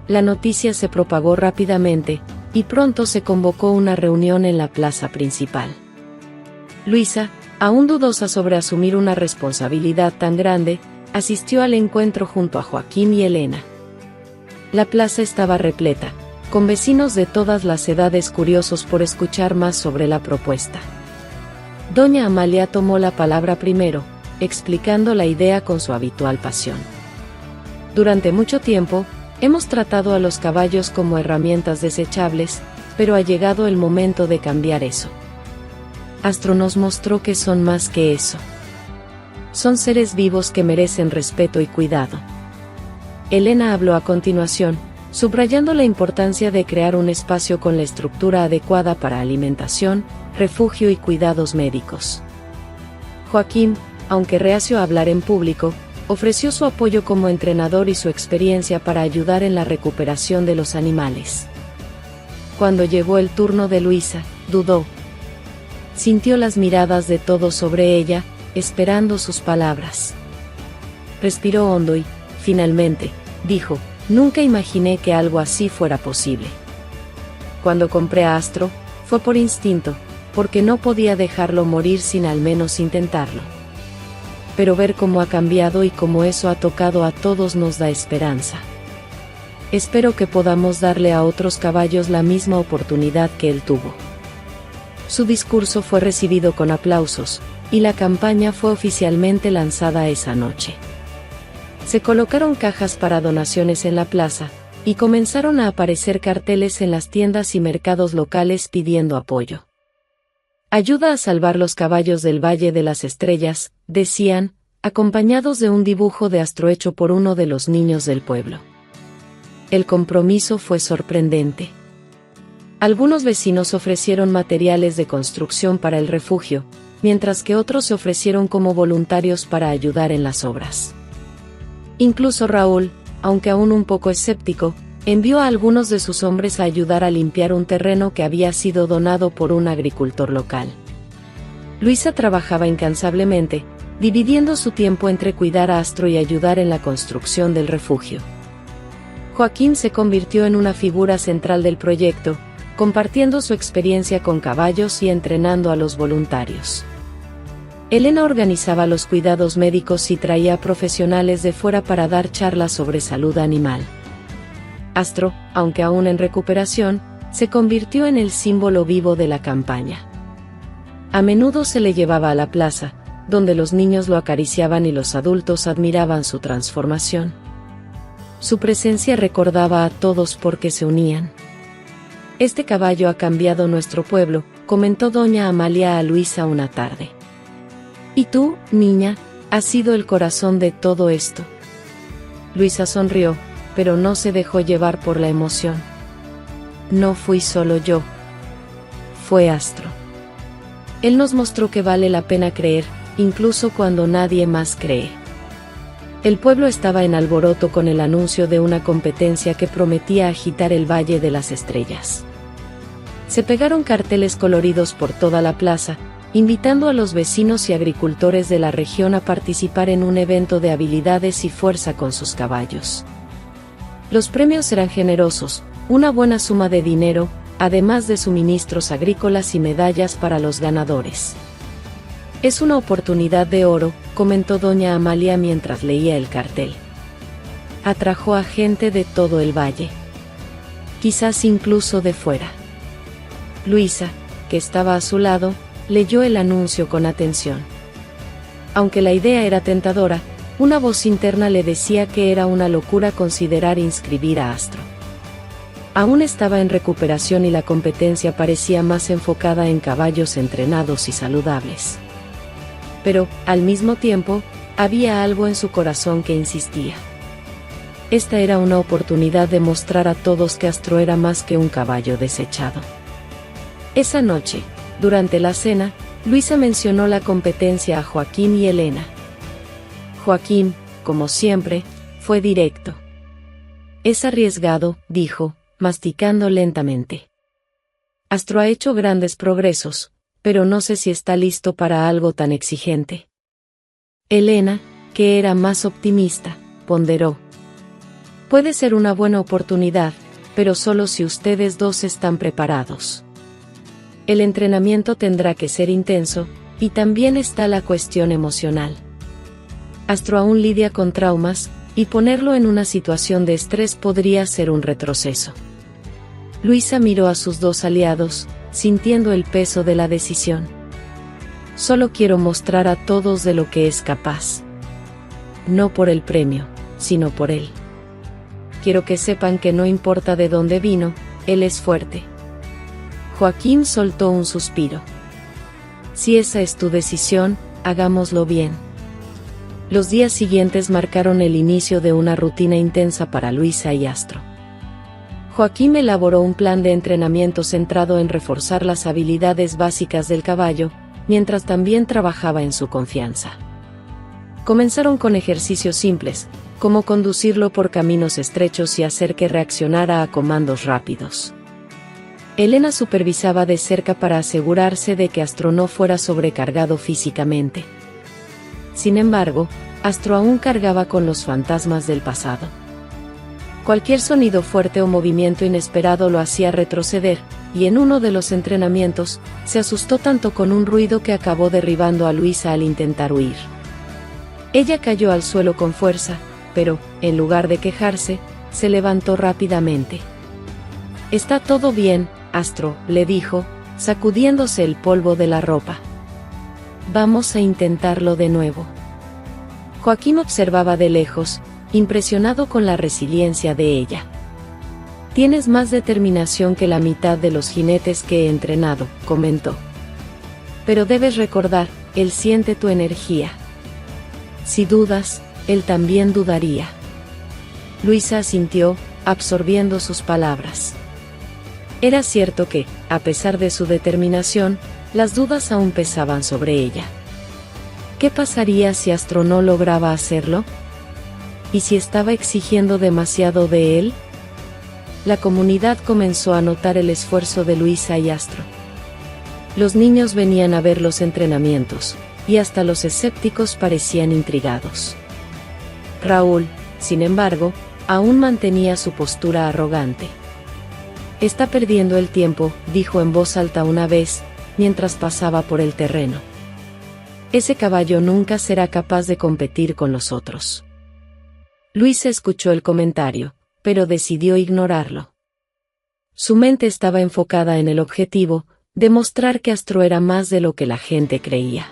La noticia se propagó rápidamente, y pronto se convocó una reunión en la plaza principal. Luisa, aún dudosa sobre asumir una responsabilidad tan grande, asistió al encuentro junto a Joaquín y Elena. La plaza estaba repleta, con vecinos de todas las edades curiosos por escuchar más sobre la propuesta. Doña Amalia tomó la palabra primero, explicando la idea con su habitual pasión. «Durante mucho tiempo, hemos tratado a los caballos como herramientas desechables, pero ha llegado el momento de cambiar eso. Astro nos mostró que son más que eso. son seres vivos que merecen respeto y cuidado. Elena habló a continuación, subrayando la importancia de crear un espacio con la estructura adecuada para alimentación, refugio y cuidados médicos. Joaquín, aunque reacio a hablar en público, ofreció su apoyo como entrenador y su experiencia para ayudar en la recuperación de los animales. Cuando llegó el turno de Luisa, dudó. Sintió las miradas de todos sobre ella, esperando sus palabras. Respiró hondo y, finalmente, dijo: nunca imaginé que algo así fuera posible. Cuando compré a Astro, fue por instinto, porque no podía dejarlo morir sin al menos intentarlo. Pero ver cómo ha cambiado y cómo eso ha tocado a todos nos da esperanza. Espero que podamos darle a otros caballos la misma oportunidad que él tuvo. Su discurso fue recibido con aplausos, y la campaña fue oficialmente lanzada esa noche. Se colocaron cajas para donaciones en la plaza, y comenzaron a aparecer carteles en las tiendas y mercados locales pidiendo apoyo. Ayuda a salvar los caballos del Valle de las Estrellas, decían, acompañados de un dibujo de Astro hecho por uno de los niños del pueblo. El compromiso fue sorprendente. Algunos vecinos ofrecieron materiales de construcción para el refugio, mientras que otros se ofrecieron como voluntarios para ayudar en las obras. Incluso Raúl, aunque aún un poco escéptico, envió a algunos de sus hombres a ayudar a limpiar un terreno que había sido donado por un agricultor local. Luisa trabajaba incansablemente, dividiendo su tiempo entre cuidar a Astro y ayudar en la construcción del refugio. Joaquín se convirtió en una figura central del proyecto, compartiendo su experiencia con caballos y entrenando a los voluntarios. Elena organizaba los cuidados médicos y traía a profesionales de fuera para dar charlas sobre salud animal. Astro, aunque aún en recuperación, se convirtió en el símbolo vivo de la campaña. A menudo se le llevaba a la plaza, donde los niños lo acariciaban y los adultos admiraban su transformación. Su presencia recordaba a todos porque se unían. Este caballo ha cambiado nuestro pueblo, comentó doña Amalia a Luisa una tarde. Y tú, niña, has sido el corazón de todo esto. Luisa sonrió, pero no se dejó llevar por la emoción. No fui solo yo. Fue Astro. Él nos mostró que vale la pena creer, incluso cuando nadie más cree. El pueblo estaba en alboroto con el anuncio de una competencia que prometía agitar el Valle de las Estrellas. Se pegaron carteles coloridos por toda la plaza, invitando a los vecinos y agricultores de la región a participar en un evento de habilidades y fuerza con sus caballos. Los premios eran generosos, una buena suma de dinero, además de suministros agrícolas y medallas para los ganadores. Es una oportunidad de oro, comentó doña Amalia mientras leía el cartel. Atrajo a gente de todo el valle. Quizás incluso de fuera. Luisa, que estaba a su lado, leyó el anuncio con atención. Aunque la idea era tentadora, una voz interna le decía que era una locura considerar inscribir a Astro. Aún estaba en recuperación y la competencia parecía más enfocada en caballos entrenados y saludables. Pero, al mismo tiempo, había algo en su corazón que insistía. Esta era una oportunidad de mostrar a todos que Astro era más que un caballo desechado. Esa noche, durante la cena, Luisa mencionó la competencia a Joaquín y Elena. Joaquín, como siempre, fue directo. Es arriesgado, dijo, masticando lentamente. Astro ha hecho grandes progresos, pero no sé si está listo para algo tan exigente. Elena, que era más optimista, ponderó. Puede ser una buena oportunidad, pero solo si ustedes dos están preparados. El entrenamiento tendrá que ser intenso, y también está la cuestión emocional. Astro aún lidia con traumas, y ponerlo en una situación de estrés podría ser un retroceso. Luisa miró a sus dos aliados, sintiendo el peso de la decisión. Solo quiero mostrar a todos de lo que es capaz. No por el premio, sino por él. Quiero que sepan que no importa de dónde vino, él es fuerte. Joaquín soltó un suspiro. Si esa es tu decisión, hagámoslo bien. Los días siguientes marcaron el inicio de una rutina intensa para Luisa y Astro. Joaquín elaboró un plan de entrenamiento centrado en reforzar las habilidades básicas del caballo, mientras también trabajaba en su confianza. Comenzaron con ejercicios simples, como conducirlo por caminos estrechos y hacer que reaccionara a comandos rápidos. Elena supervisaba de cerca para asegurarse de que Astro no fuera sobrecargado físicamente. Sin embargo, Astro aún cargaba con los fantasmas del pasado. Cualquier sonido fuerte o movimiento inesperado lo hacía retroceder, y en uno de los entrenamientos, se asustó tanto con un ruido que acabó derribando a Luisa al intentar huir. Ella cayó al suelo con fuerza, pero, en lugar de quejarse, se levantó rápidamente. «Está todo bien, Astro», le dijo, sacudiéndose el polvo de la ropa. «Vamos a intentarlo de nuevo». Joaquín observaba de lejos, impresionado con la resiliencia de ella. «Tienes más determinación que la mitad de los jinetes que he entrenado», comentó. «Pero debes recordar, él siente tu energía. Si dudas, él también dudaría». Luisa asintió, absorbiendo sus palabras. Era cierto que, a pesar de su determinación, las dudas aún pesaban sobre ella. ¿Qué pasaría si Astro no lograba hacerlo? ¿Y si estaba exigiendo demasiado de él? La comunidad comenzó a notar el esfuerzo de Luisa y Astro. Los niños venían a ver los entrenamientos, y hasta los escépticos parecían intrigados. Raúl, sin embargo, aún mantenía su postura arrogante. «Está perdiendo el tiempo», dijo en voz alta una vez, mientras pasaba por el terreno. «Ese caballo nunca será capaz de competir con los otros». Luisa escuchó el comentario, pero decidió ignorarlo. Su mente estaba enfocada en el objetivo, demostrar que Astro era más de lo que la gente creía.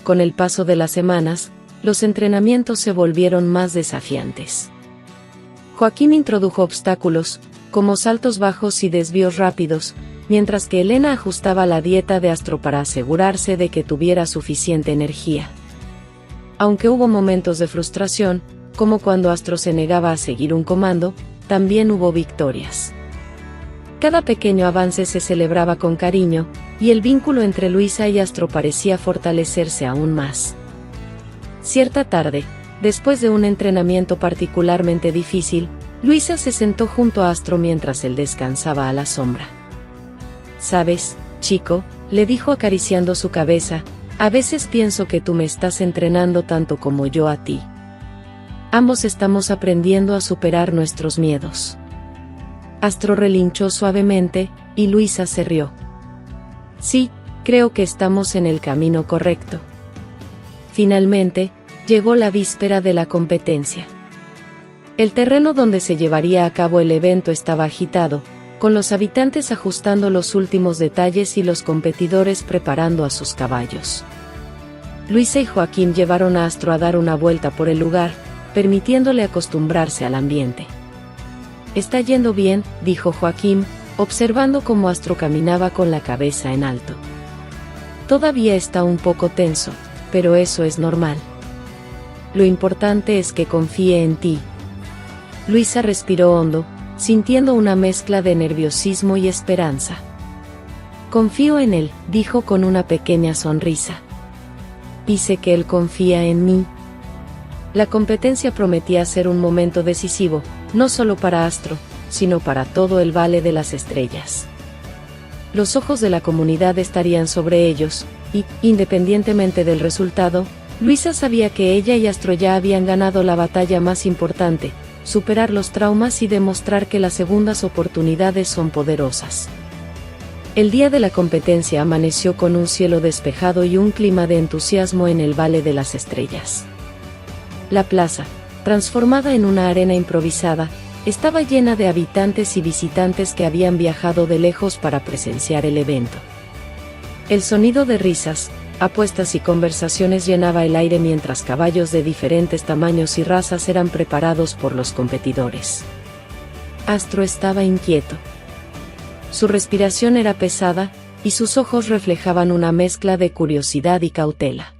Con el paso de las semanas, los entrenamientos se volvieron más desafiantes. Joaquín introdujo obstáculos, como saltos bajos y desvíos rápidos, mientras que Elena ajustaba la dieta de Astro para asegurarse de que tuviera suficiente energía. Aunque hubo momentos de frustración, como cuando Astro se negaba a seguir un comando, también hubo victorias. Cada pequeño avance se celebraba con cariño, y el vínculo entre Luisa y Astro parecía fortalecerse aún más. Cierta tarde, después de un entrenamiento particularmente difícil, Luisa se sentó junto a Astro mientras él descansaba a la sombra. «¿Sabes, chico?», le dijo acariciando su cabeza, «a veces pienso que tú me estás entrenando tanto como yo a ti. Ambos estamos aprendiendo a superar nuestros miedos». Astro relinchó suavemente, y Luisa se rió. «Sí, creo que estamos en el camino correcto». Finalmente, llegó la víspera de la competencia. El terreno donde se llevaría a cabo el evento estaba agitado, con los habitantes ajustando los últimos detalles y los competidores preparando a sus caballos. Luisa y Joaquín llevaron a Astro a dar una vuelta por el lugar, permitiéndole acostumbrarse al ambiente. «Está yendo bien», dijo Joaquín, observando cómo Astro caminaba con la cabeza en alto. «Todavía está un poco tenso, pero eso es normal. Lo importante es que confíe en ti». Luisa respiró hondo, sintiendo una mezcla de nerviosismo y esperanza. «Confío en él», dijo con una pequeña sonrisa. «Y sé que él confía en mí». La competencia prometía ser un momento decisivo, no solo para Astro, sino para todo el Valle de las Estrellas. Los ojos de la comunidad estarían sobre ellos, y, independientemente del resultado, Luisa sabía que ella y Astro ya habían ganado la batalla más importante: superar los traumas y demostrar que las segundas oportunidades son poderosas. El día de la competencia amaneció con un cielo despejado y un clima de entusiasmo en el Valle de las Estrellas. La plaza, transformada en una arena improvisada, estaba llena de habitantes y visitantes que habían viajado de lejos para presenciar el evento. El sonido de risas, apuestas y conversaciones llenaba el aire mientras caballos de diferentes tamaños y razas eran preparados por los competidores. Astro estaba inquieto. Su respiración era pesada, y sus ojos reflejaban una mezcla de curiosidad y cautela.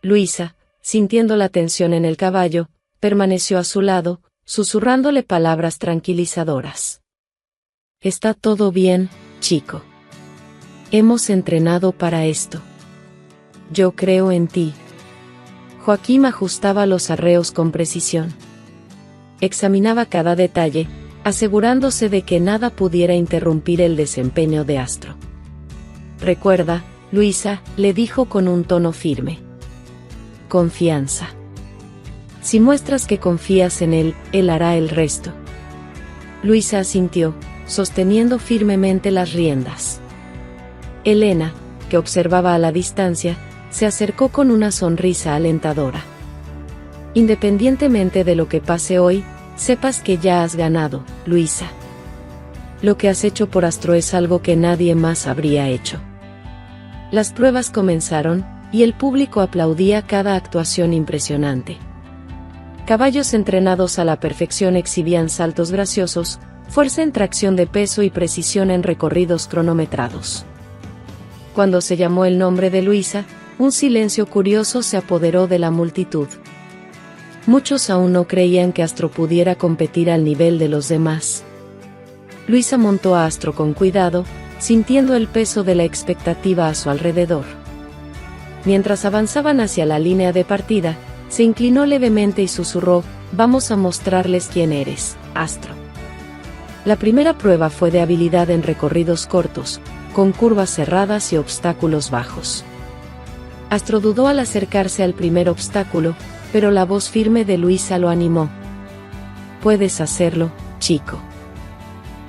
Luisa, sintiendo la tensión en el caballo, permaneció a su lado, susurrándole palabras tranquilizadoras. Está todo bien, chico. Hemos entrenado para esto. Yo creo en ti. Joaquín ajustaba los arreos con precisión. Examinaba cada detalle, asegurándose de que nada pudiera interrumpir el desempeño de Astro. Recuerda, Luisa, le dijo con un tono firme. Confianza. Si muestras que confías en él, él hará el resto. Luisa asintió, sosteniendo firmemente las riendas. Elena, que observaba a la distancia, se acercó con una sonrisa alentadora. Independientemente de lo que pase hoy, sepas que ya has ganado, Luisa. Lo que has hecho por Astro es algo que nadie más habría hecho. Las pruebas comenzaron, y el público aplaudía cada actuación impresionante. Caballos entrenados a la perfección exhibían saltos graciosos, fuerza en tracción de peso y precisión en recorridos cronometrados. Cuando se llamó el nombre de Luisa, un silencio curioso se apoderó de la multitud. Muchos aún no creían que Astro pudiera competir al nivel de los demás. Luisa montó a Astro con cuidado, sintiendo el peso de la expectativa a su alrededor. Mientras avanzaban hacia la línea de partida, se inclinó levemente y susurró: «Vamos a mostrarles quién eres, Astro». La primera prueba fue de habilidad en recorridos cortos, con curvas cerradas y obstáculos bajos. Astro dudó al acercarse al primer obstáculo, pero la voz firme de Luisa lo animó. «Puedes hacerlo, chico.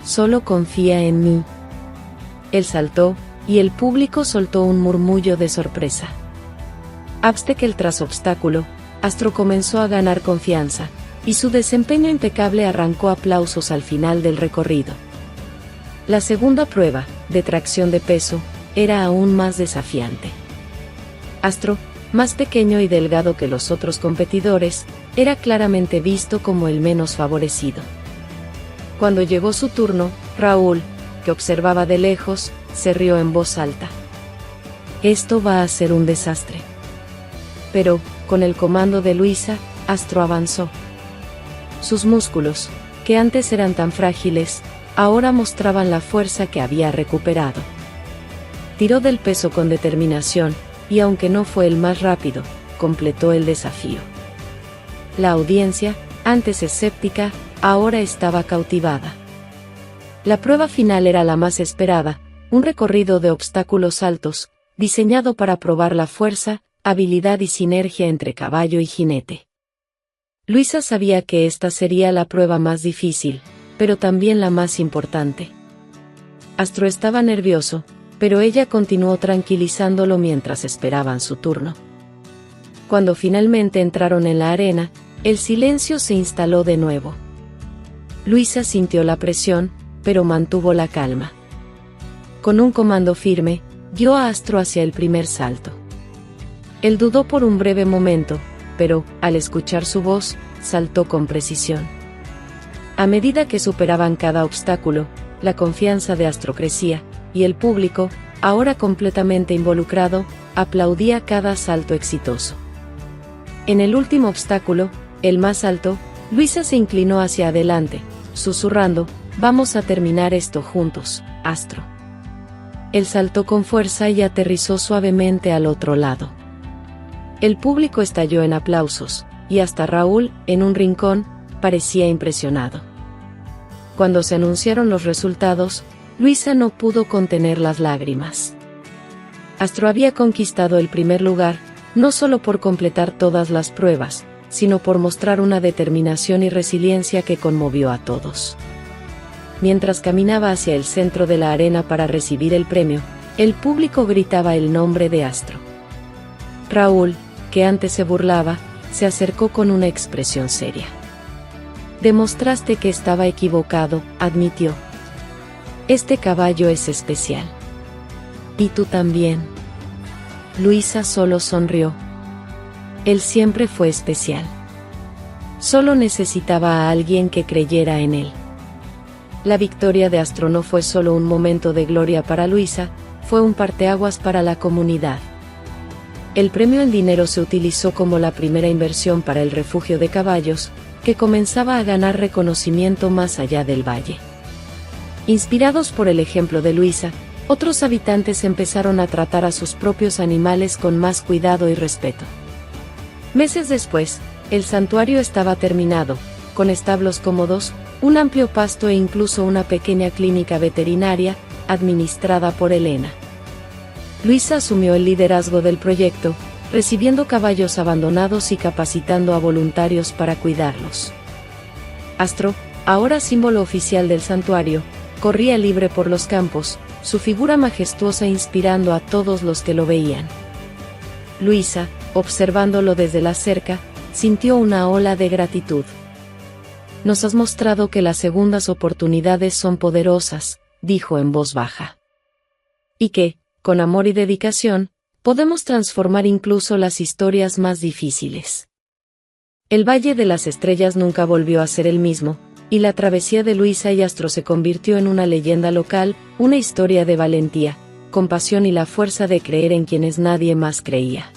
Solo confía en mí». Él saltó, y el público soltó un murmullo de sorpresa. Obstáculo tras obstáculo, Astro comenzó a ganar confianza, y su desempeño impecable arrancó aplausos al final del recorrido. La segunda prueba, de tracción de peso, era aún más desafiante. Astro, más pequeño y delgado que los otros competidores, era claramente visto como el menos favorecido. Cuando llegó su turno, Raúl, que observaba de lejos, se rió en voz alta. «Esto va a ser un desastre». Pero, con el comando de Luisa, Astro avanzó. Sus músculos, que antes eran tan frágiles, ahora mostraban la fuerza que había recuperado. Tiró del peso con determinación, y aunque no fue el más rápido, completó el desafío. La audiencia, antes escéptica, ahora estaba cautivada. La prueba final era la más esperada, un recorrido de obstáculos altos, diseñado para probar la fuerza, habilidad y sinergia entre caballo y jinete. Luisa sabía que esta sería la prueba más difícil, pero también la más importante. Astro estaba nervioso, pero ella continuó tranquilizándolo mientras esperaban su turno. Cuando finalmente entraron en la arena, el silencio se instaló de nuevo. Luisa sintió la presión, pero mantuvo la calma. Con un comando firme, guió a Astro hacia el primer salto. Él dudó por un breve momento, pero, al escuchar su voz, saltó con precisión. A medida que superaban cada obstáculo, la confianza de Astro crecía, y el público, ahora completamente involucrado, aplaudía cada salto exitoso. En el último obstáculo, el más alto, Luisa se inclinó hacia adelante, susurrando: «Vamos a terminar esto juntos, Astro». Él saltó con fuerza y aterrizó suavemente al otro lado. El público estalló en aplausos, y hasta Raúl, en un rincón, parecía impresionado. Cuando se anunciaron los resultados, Luisa no pudo contener las lágrimas. Astro había conquistado el primer lugar, no solo por completar todas las pruebas, sino por mostrar una determinación y resiliencia que conmovió a todos. Mientras caminaba hacia el centro de la arena para recibir el premio, el público gritaba el nombre de Astro. Raúl, que antes se burlaba, se acercó con una expresión seria. «Demostraste que estaba equivocado», admitió. «Este caballo es especial. Y tú también». Luisa solo sonrió. Él siempre fue especial. Solo necesitaba a alguien que creyera en él. La victoria de Astro no fue solo un momento de gloria para Luisa, fue un parteaguas para la comunidad. El premio en dinero se utilizó como la primera inversión para el refugio de caballos, que comenzaba a ganar reconocimiento más allá del valle. Inspirados por el ejemplo de Luisa, otros habitantes empezaron a tratar a sus propios animales con más cuidado y respeto. Meses después, el santuario estaba terminado, con establos cómodos, un amplio pasto e incluso una pequeña clínica veterinaria, administrada por Elena. Luisa asumió el liderazgo del proyecto, recibiendo caballos abandonados y capacitando a voluntarios para cuidarlos. Astro, ahora símbolo oficial del santuario, corría libre por los campos, su figura majestuosa inspirando a todos los que lo veían. Luisa, observándolo desde la cerca, sintió una ola de gratitud. Nos has mostrado que las segundas oportunidades son poderosas, dijo en voz baja. Y que, con amor y dedicación, podemos transformar incluso las historias más difíciles. El Valle de las Estrellas nunca volvió a ser el mismo, y la travesía de Luisa y Astro se convirtió en una leyenda local, una historia de valentía, compasión y la fuerza de creer en quienes nadie más creía.